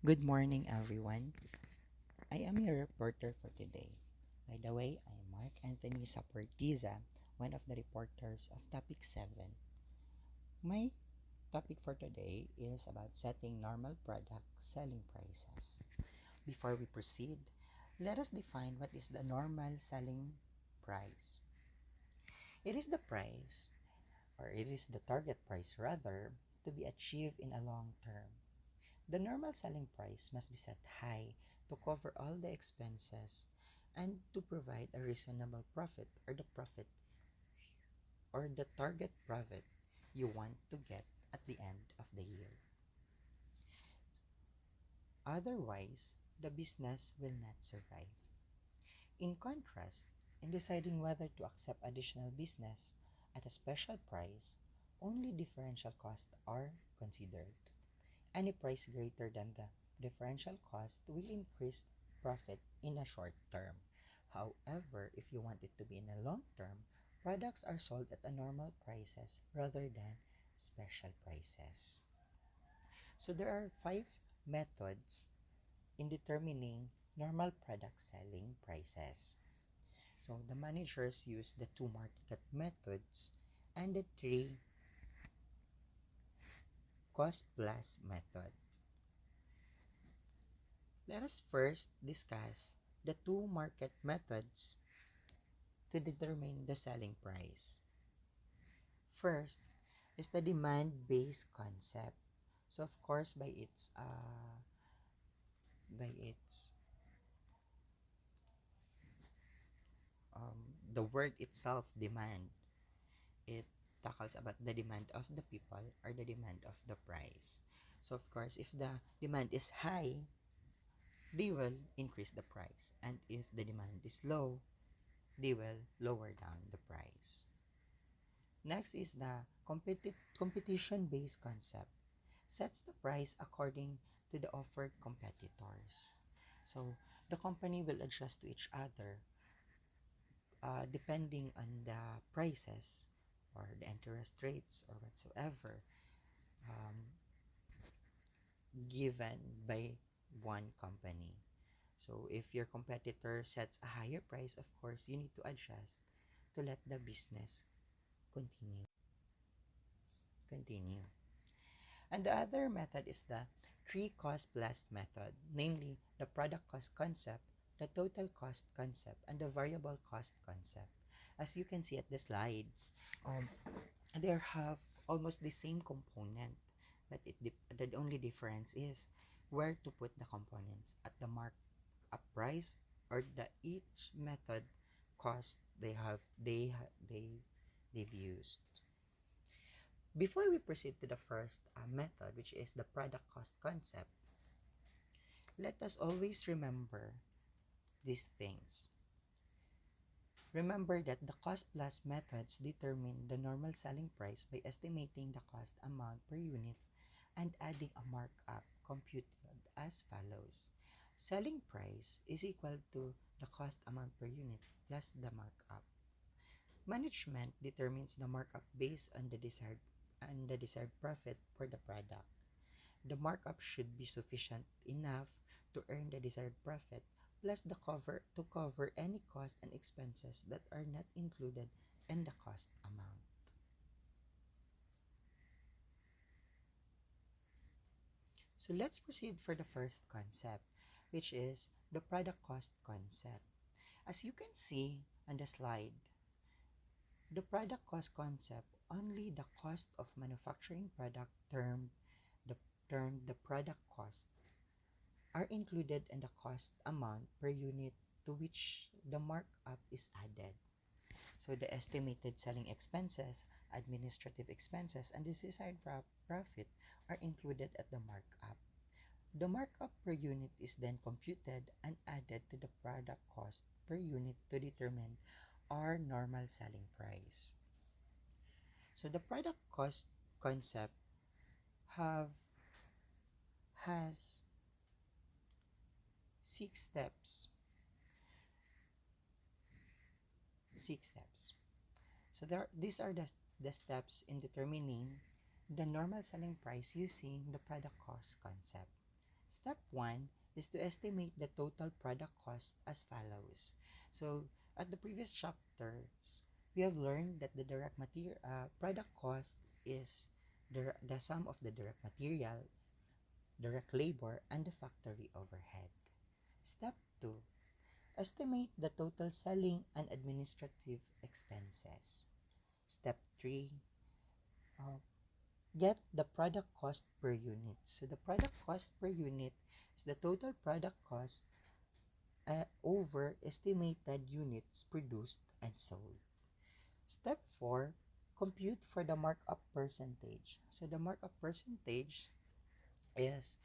Good morning, everyone. I am your reporter for today. By the way, I am Mark Anthony Saportiza, one of the reporters of Topic 7. My topic for today is about setting normal product selling prices. Before we proceed, let us define what is the normal selling price. It is the price, or it is the target price rather, to be achieved in a long term. The normal selling price must be set high to cover all the expenses and to provide a reasonable profit or the target profit you want to get at the end of the year. Otherwise, the business will not survive. In contrast, in deciding whether to accept additional business at a special price, only differential costs are considered. Any price greater than the differential cost will increase profit in a short term. However, if you want it to be in a long term, products are sold at a normal prices rather than special prices. So there are 5 methods in determining normal product selling prices. So the managers use the 2 market methods and the 3 cost plus method. Let us first discuss the 2 market methods to determine the selling price. First is the demand-based concept. So of course by its um, the word itself, demand, it tackles about the demand of the people or the demand of the price. So of course, if the demand is high, they will increase the price, and if the demand is low, they will lower down the price. Next is the competition-based concept. Sets the price according to the offered competitors. So the company will adjust to each other depending on the prices or the interest rates or whatsoever um, given by one company. So if your competitor sets a higher price, of course, you need to adjust to let the business continue. And the other method is the 3 cost plus method, namely the product cost concept, the total cost concept, and the variable cost concept. As you can see at the slides, they have almost the same component, but the only difference is where to put the components at the markup price or the each method cost they've used. Before we proceed to the first method, which is the product cost concept, let us always remember these things. Remember that the cost plus methods determine the normal selling price by estimating the cost amount per unit and adding a markup computed as follows. Selling price is equal to the cost amount per unit plus the markup. Management determines the markup based on the desired profit for the product. The markup should be sufficient enough to earn the desired profit plus the cover to cover any cost and expenses that are not included in the cost amount. So let's proceed for the first concept, which is the product cost concept. As you can see on the slide, the product cost concept, only the cost of manufacturing product termed the product cost are included in the cost amount per unit to which the markup is added. So the estimated selling expenses, administrative expenses, and the desired profit are included at the markup. The markup per unit is then computed and added to the product cost per unit to determine our normal selling price. So the product cost concept have has 6 steps. 6 steps. So these are the steps in determining the normal selling price using the product cost concept. step 1 is to estimate the total product cost as follows. So, at the previous chapters, we have learned that the direct material product cost is the sum of the direct materials, direct labor, and the factory overhead. Step 2, estimate the total selling and administrative expenses. Step 3, uh, get the product cost per unit. So the product cost per unit is the total product cost over estimated units produced and sold. Step 4, compute for the markup percentage. So the markup percentage is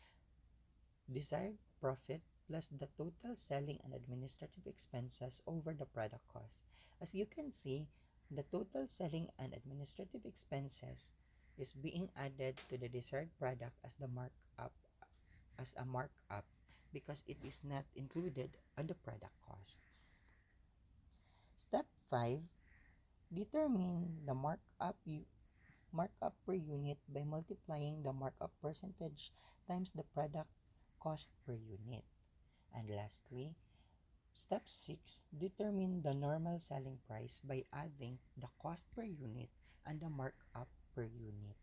desired profit plus the total selling and administrative expenses over the product cost. As you can see, the total selling and administrative expenses is being added to the desired product as a markup because it is not included on the product cost. Step 5, determine the markup per unit by multiplying the markup percentage times the product cost per unit. And lastly, step 6, determine the normal selling price by adding the cost per unit and the markup per unit.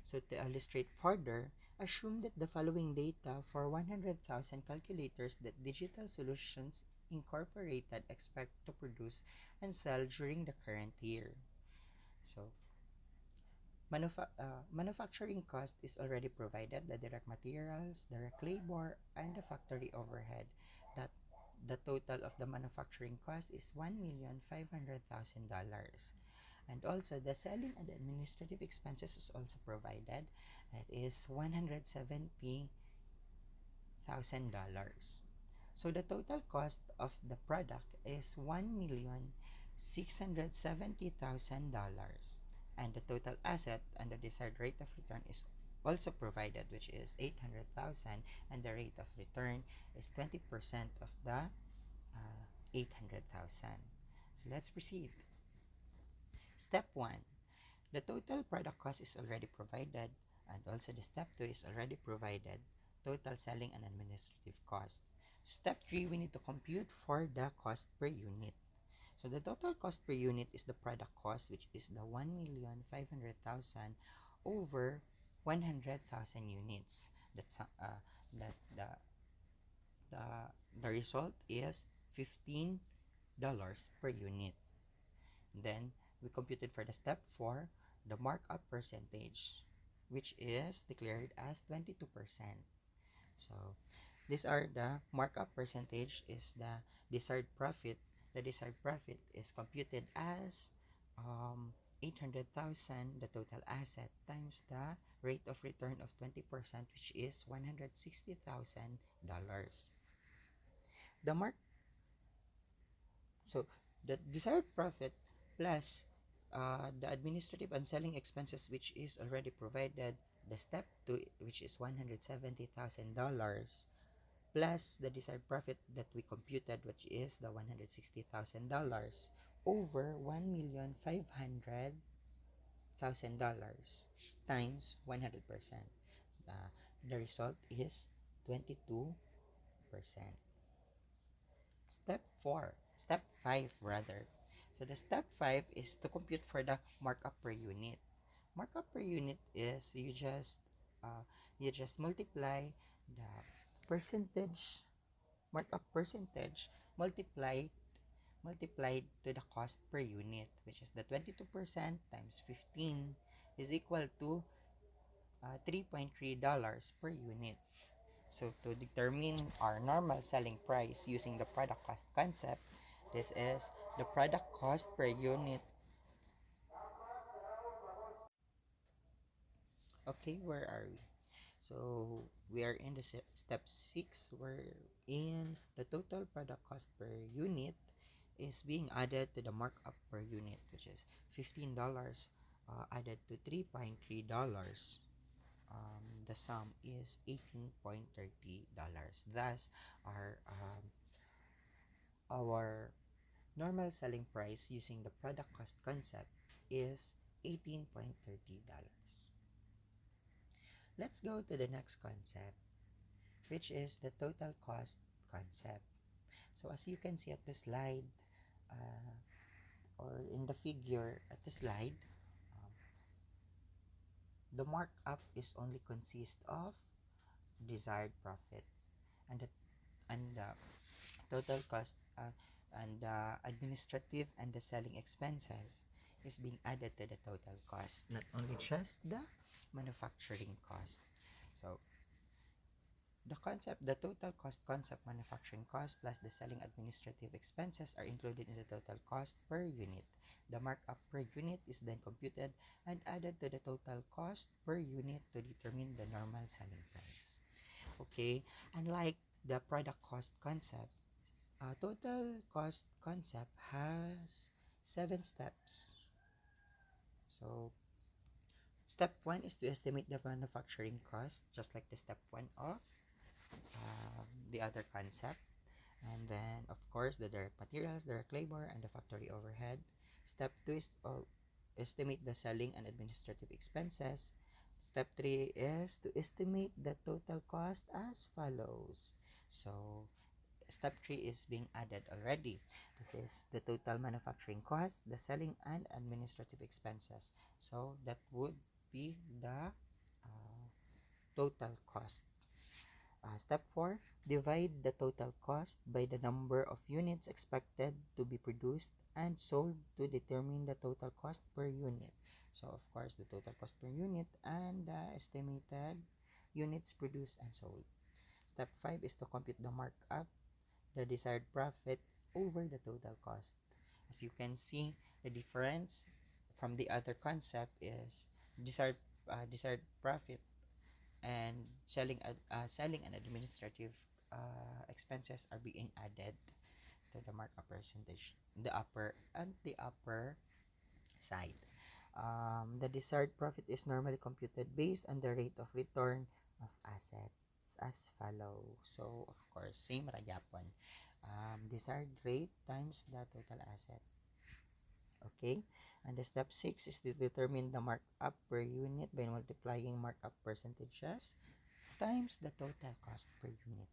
So to illustrate further, assume that the following data for 100,000 calculators that Digital Solutions Incorporated expect to produce and sell during the current year. So manufacturing cost is already provided, the direct materials, direct labor, and the factory overhead. That the total of the manufacturing cost is $1,500,000. And also the selling and administrative expenses is also provided. That is $170,000. So the total cost of the product is $1,670,000, and the total asset and the desired rate of return is also provided, which is 800,000, and the rate of return is 20% of the 800,000. So let's proceed. Step 1, the total product cost is already provided, and also the step 2 is already provided, total selling and administrative cost. Step 3, we need to compute for the cost per unit. So the total cost per unit is the product cost, which is the 1,500,000 over 100,000 units. That's that the the result is $15 per unit. Then we computed for the step 4 the markup percentage, which is declared as 22%. So these are the markup percentage is the desired profit. The desired profit is computed as 800,000, the total asset, times the rate of return of 20%, which is $160,000. The mark So the desired profit plus the administrative and selling expenses, which is already provided, the step 2, which is $170,000, plus the desired profit that we computed, which is the $160,000, over $1,500,000 times 100%. The result is 22%. Step 5 rather. So the step 5 is to compute for the markup per unit. Markup per unit is you just multiply the percentage markup percentage multiplied to the cost per unit, which is the 22% times 15 is equal to $3.3 per unit. So to determine our normal selling price using the product cost concept, this is the product cost per unit. Okay, where are we? So we are in the step 6, where in the total product cost per unit is being added to the markup per unit, which is $15 added to $3.3. The sum is $18.30. Thus, our normal selling price using the product cost concept is $18.30. Let's go to the next concept, which is the total cost concept. So as you can see at the slide, uh, or in the figure at the slide, um, the markup is only consist of desired profit, and the total cost, and the administrative and the selling expenses is being added to the total cost, not only just the manufacturing cost. So the total cost concept, manufacturing cost plus the selling administrative expenses are included in the total cost per unit. The markup per unit is then computed and added to the total cost per unit to determine the normal selling price. Okay, unlike the product cost concept, total cost concept has 7 steps. So step 1 is to estimate the manufacturing cost, just like the step 1 of the other concept. And then, of course, the direct materials, direct labor, and the factory overhead. Step 2 is to estimate the selling and administrative expenses. Step 3 is to estimate the total cost as follows. So, step 3 is being added already. This is the total manufacturing cost, the selling and administrative expenses. So, that would be the total cost. Step 4, divide the total cost by the number of units expected to be produced and sold to determine the total cost per unit. So, of course, the total cost per unit and the estimated units produced and sold. Step 5 is to compute the markup, the desired profit over the total cost. As you can see, the difference from the other concept is desired profit and selling and administrative expenses are being added to the markup percentage, the upper side. The desired profit is normally computed based on the rate of return of assets as follow. So of course, same ra gyapon. Desired rate times the total asset. Okay, and the step 6 is to determine the markup per unit by multiplying markup percentages times the total cost per unit.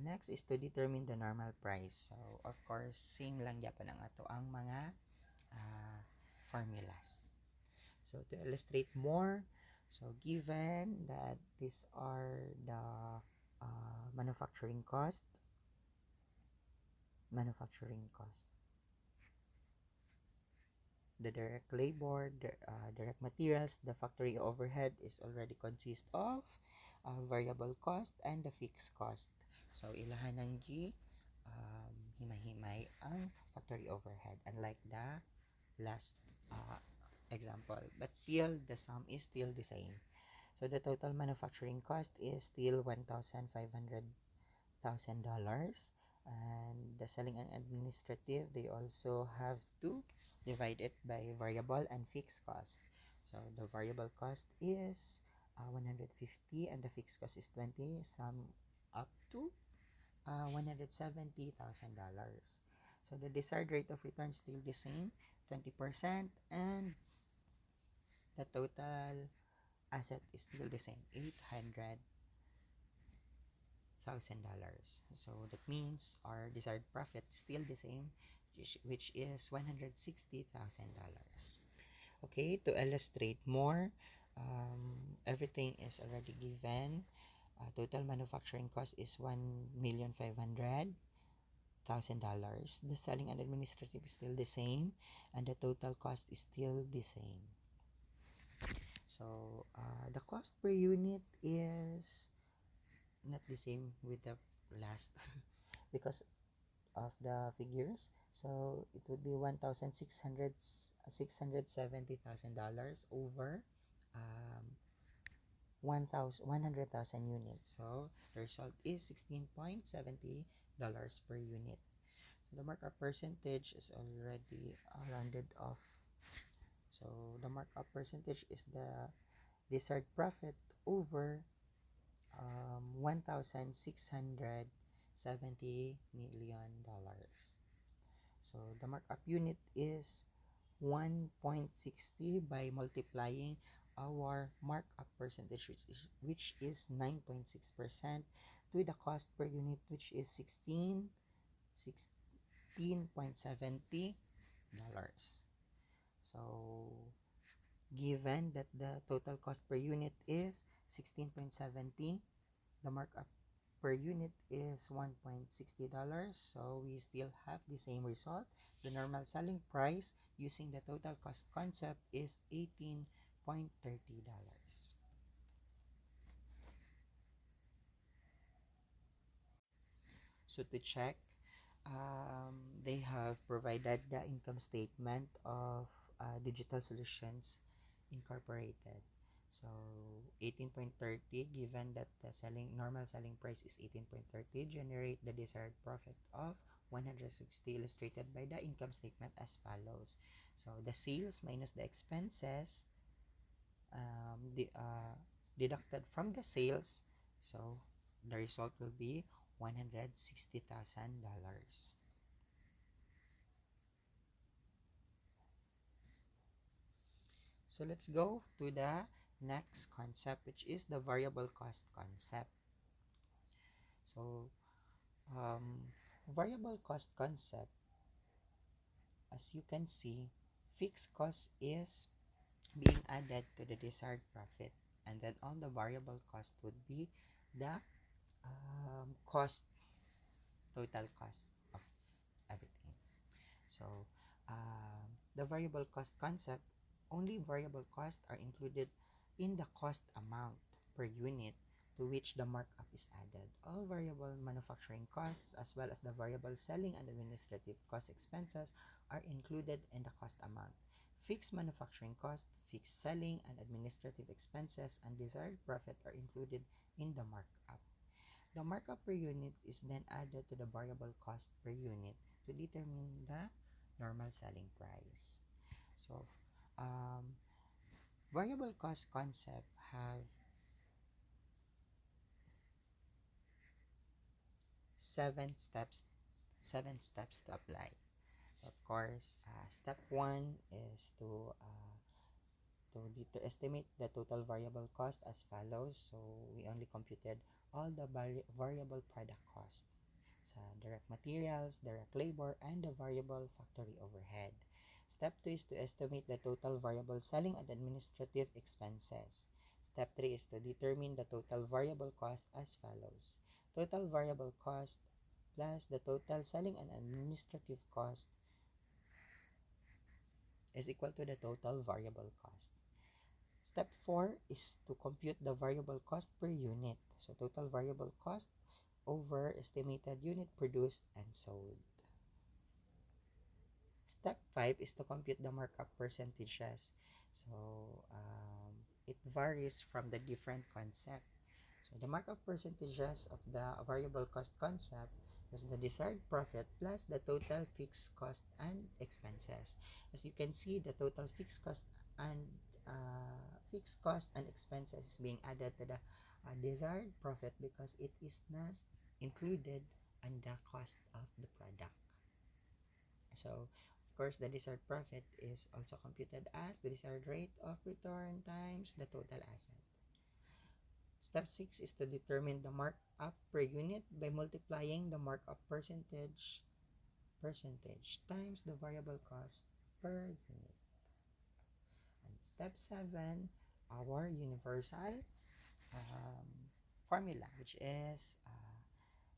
Next is to determine the normal price. So, of course, same lang yapan ang ato ang mga formulas. So, to illustrate more, so given that these are the manufacturing cost, the direct labor, the direct materials, the factory overhead is already consist of variable cost and the fixed cost. So, ilahan ng himay-himay ang factory overhead, unlike the last example. But still, the sum is still the same. So, the total manufacturing cost is still $1,500,000, and the selling and administrative, they also have to divide it by variable and fixed cost. So the variable cost is 150 and the fixed cost is 20, sum up to $170,000. So the desired rate of return is still the same, 20%, and the total asset is still the same, $800,000. So that means our desired profit is still the same, which is $160,000. Okay, to illustrate more, everything is already given. Total manufacturing cost is $1,500,000. The selling and administrative is still the same, and the total cost is still the same. So the cost per unit is not the same with the last because of the figures. So it would be $670,000 over 100,000 units. So the result is $16.70 per unit. So the markup percentage is already rounded off. So the markup percentage is the desired profit over $1,670 million. So the markup unit is 1.60 by multiplying our markup percentage, which is 9.6%, to the cost per unit, which is 16.70 dollars. So given that the total cost per unit is 16.70, the markup per unit is $1.60, so we still have the same result. The normal selling price using the total cost concept is $18.30. So to check, they have provided the income statement of Digital Solutions Incorporated. So 18.30, given that the normal selling price is 18.30, generate the desired profit of 160, illustrated by the income statement as follows. So the sales minus the expenses, deducted from the sales, so the result will be $160,000. So let's go to the next concept, which is the variable cost concept. So variable cost concept, as you can see, fixed cost is being added to the desired profit, and then on the variable cost would be the cost, total cost of everything. So the variable cost concept, only variable costs are included in the cost amount per unit to which the markup is added. All variable manufacturing costs as well as the variable selling and administrative cost expenses are included in the cost amount. Fixed manufacturing cost, fixed selling and administrative expenses, and desired profit are included in the markup. The markup per unit is then added to the variable cost per unit to determine the normal selling price. So, variable cost concept have seven steps to apply. So of course, step one is to estimate the total variable cost as follows. So we only computed all the variable product cost, so direct materials, direct labor, and the variable factory overhead. Step 2 is to estimate the total variable selling and administrative expenses. Step 3 is to determine the total variable cost as follows. Total variable cost plus the total selling and administrative cost is equal to the total variable cost. Step 4 is to compute the variable cost per unit. So total variable cost over estimated unit produced and sold. Step 5 is to compute the markup percentages. So it varies from the different concept. So the markup percentages of the variable cost concept is the desired profit plus the total fixed cost and expenses. As you can see, the total and expenses is being added to the desired profit because it is not included in the cost of the product. So, of course, the desired profit is also computed as the desired rate of return times the total asset. Step 6 is to determine the markup per unit by multiplying the markup percentage times the variable cost per unit. And step 7, our universal um, formula, which is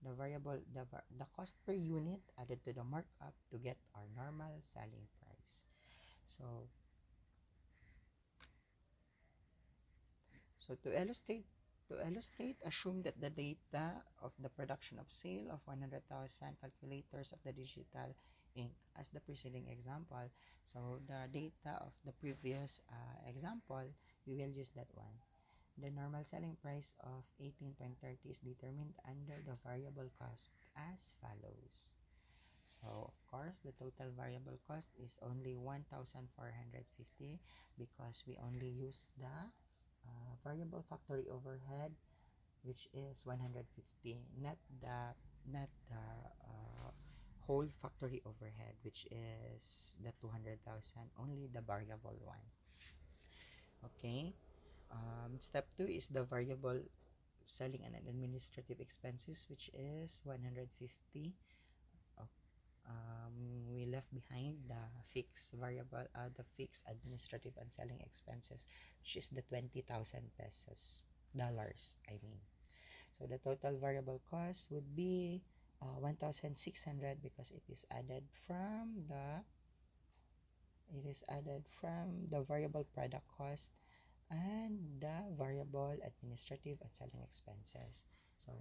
the cost per unit added to the markup to get our normal selling price. So to illustrate, assume that the data of the production of sale of 100,000 calculators of the digital ink as the preceding example. So the data of the previous example, we will use that one. The normal selling price of 18.30 is determined under the variable cost as follows. So of course, the total variable cost is only 1,450 because we only use the variable factory overhead, which is 150, not the whole factory overhead, which is the 200,000, only the variable one. Okay, Step 2 is the variable selling and administrative expenses, which is 150. Oh, we left behind the fixed variable, the fixed administrative and selling expenses, which is the 20,000 pesos, dollars, I mean. So the total variable cost would be 1,600 because it is added from the variable product cost and the variable administrative and selling expenses. So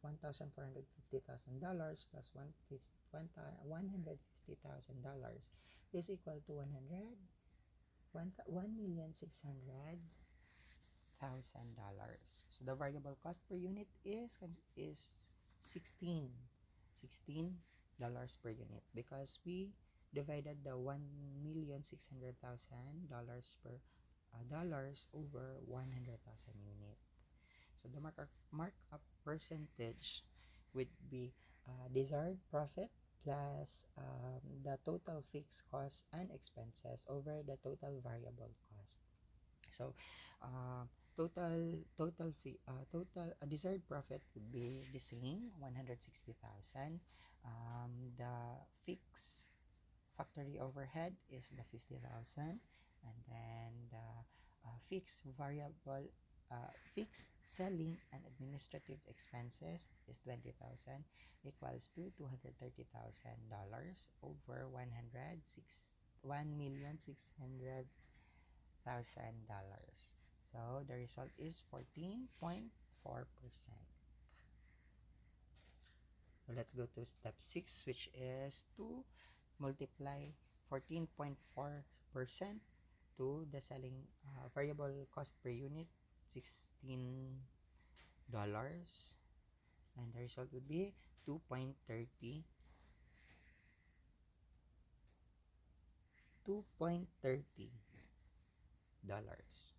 $1,450,000 plus $150,000 is equal to 1,600,000. So the variable cost per unit is 16 dollars per unit because we divided the 1,600,000 dollars per dollars over 100,000 unit. So the markup percentage would be desired profit plus the total fixed cost and expenses over the total variable cost. So total desired profit would be the same, 160,000. The fixed factory overhead is the 50,000, and then the fixed selling and administrative expenses is 20,000 equals to $230,000 over 1,600,000. So the result is 14.4%. So let's go to step 6, which is to multiply 14.4% to the selling variable cost per unit, $16, and the result would be 2.30 dollars.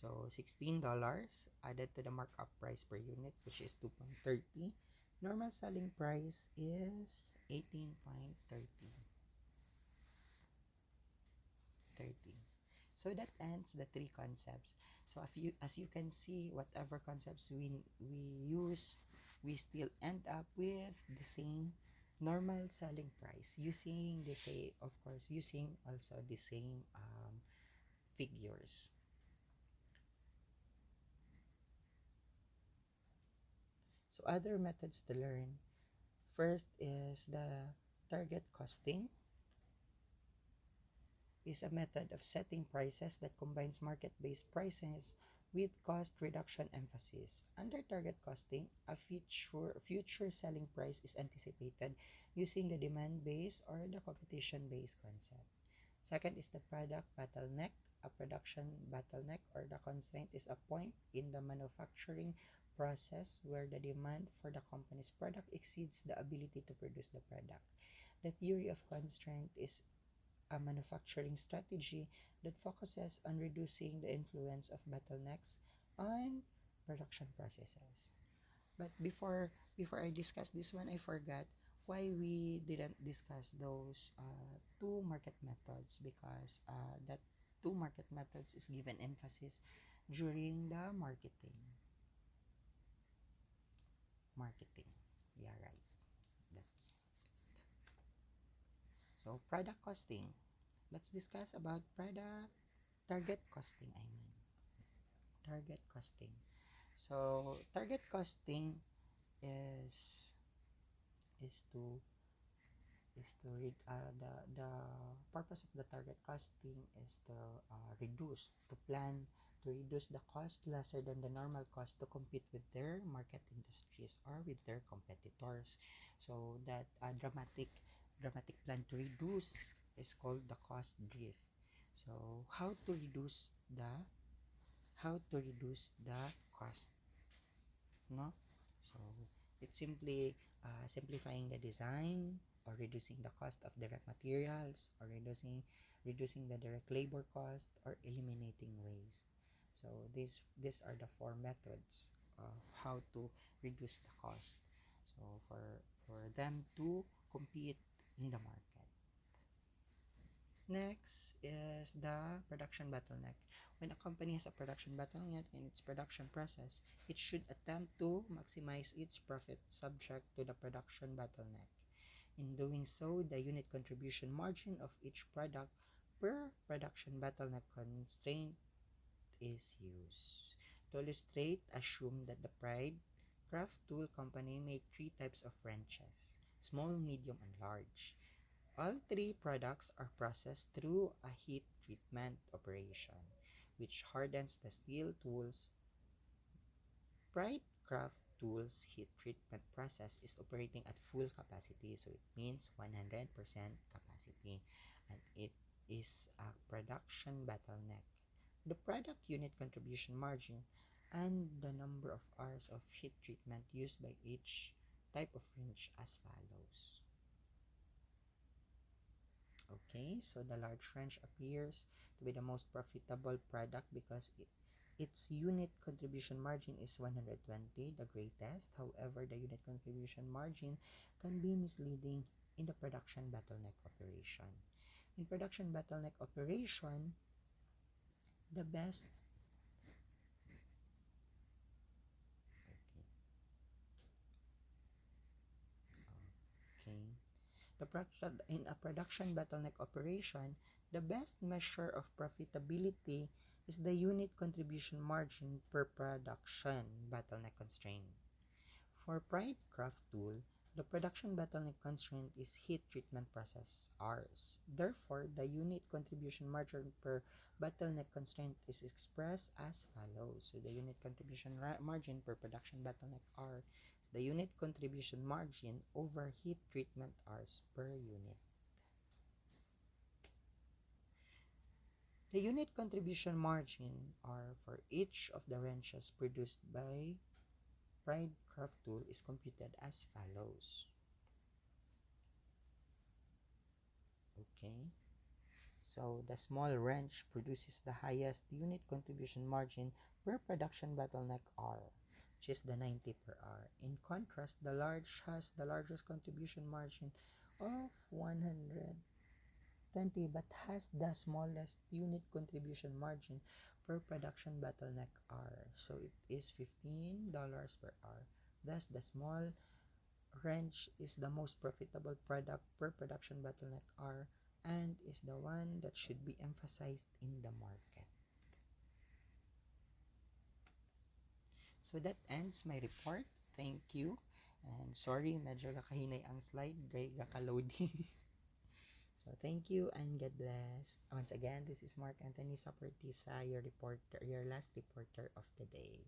So $16 added to the markup price per unit, which is 2.30. Normal selling price is 18.30. So that ends the three concepts. So as you can see, whatever concepts we use, we still end up with the same normal selling price using also the same figures. So other methods to learn. First is the target costing. Is a method of setting prices that combines market-based prices with cost reduction emphasis. Under target costing, a future selling price is anticipated using the demand-based or the competition-based concept. Second is the product bottleneck. A production bottleneck or the constraint is a point in the manufacturing process where the demand for the company's product exceeds the ability to produce the product. The theory of constraint is a manufacturing strategy that focuses on reducing the influence of bottlenecks on production processes. But before I discuss this one, I forgot why we didn't discuss those two market methods, because that two market methods is given emphasis during the marketing. Yeah, right. That's so product costing. Let's discuss about product target costing. I mean target costing. So target costing is is to the purpose of the target costing is to reduce the cost lesser than the normal cost to compete with their market industries or with their competitors. So that dramatic plan to reduce is called the cost drift. So how to reduce the cost, no? So it's simply simplifying the design, or reducing the cost of direct materials, or reducing the direct labor cost, or eliminating waste. So these are the four methods of how to reduce the cost. So for them to compete in the market. Next is the production bottleneck. When a company has a production bottleneck in its production process, it should attempt to maximize its profit subject to the production bottleneck. In doing so, the unit contribution margin of each product per production bottleneck constraint is used. To illustrate, assume that the Pride Craft Tool Company make three types of wrenches: small, medium, and large. All three products are processed through a heat treatment operation, which hardens the steel tools. Pride Craft Tools heat treatment process is operating at full capacity, so it means 100% capacity, and it is a production bottleneck. The product unit contribution margin and the number of hours of heat treatment used by each type of wrench as follows. Okay, so the large wrench appears to be the most profitable product because its unit contribution margin is 120, the greatest. However, the unit contribution margin can be misleading in the production bottleneck operation. In production bottleneck operation, the best okay, in a production bottleneck operation, the best measure of profitability is the unit contribution margin per production bottleneck constraint. For Pride Craft Tool, the production bottleneck constraint is heat treatment process hours. Therefore, the unit contribution margin per bottleneck constraint is expressed as follows. So the unit contribution margin per production bottleneck hour is the unit contribution margin over heat treatment hours per unit. The unit contribution margin are for each of the wrenches produced by Pride Craft Tool is computed as follows. Okay, so the small wrench produces the highest unit contribution margin per production bottleneck hour, which is the 90 per hour. In contrast, the large has the largest contribution margin of 120 but has the smallest unit contribution margin per production bottleneck hour. So it is $15 per hour. Thus, the small wrench is the most profitable product per production bottleneck hour and is the one that should be emphasized in the market. So that ends my report. Thank you. And sorry, medyo kakahinay ang slide, gaka-loading. So thank you and God bless. Once again, this is Mark Anthony Sapertisa, your last reporter of the day.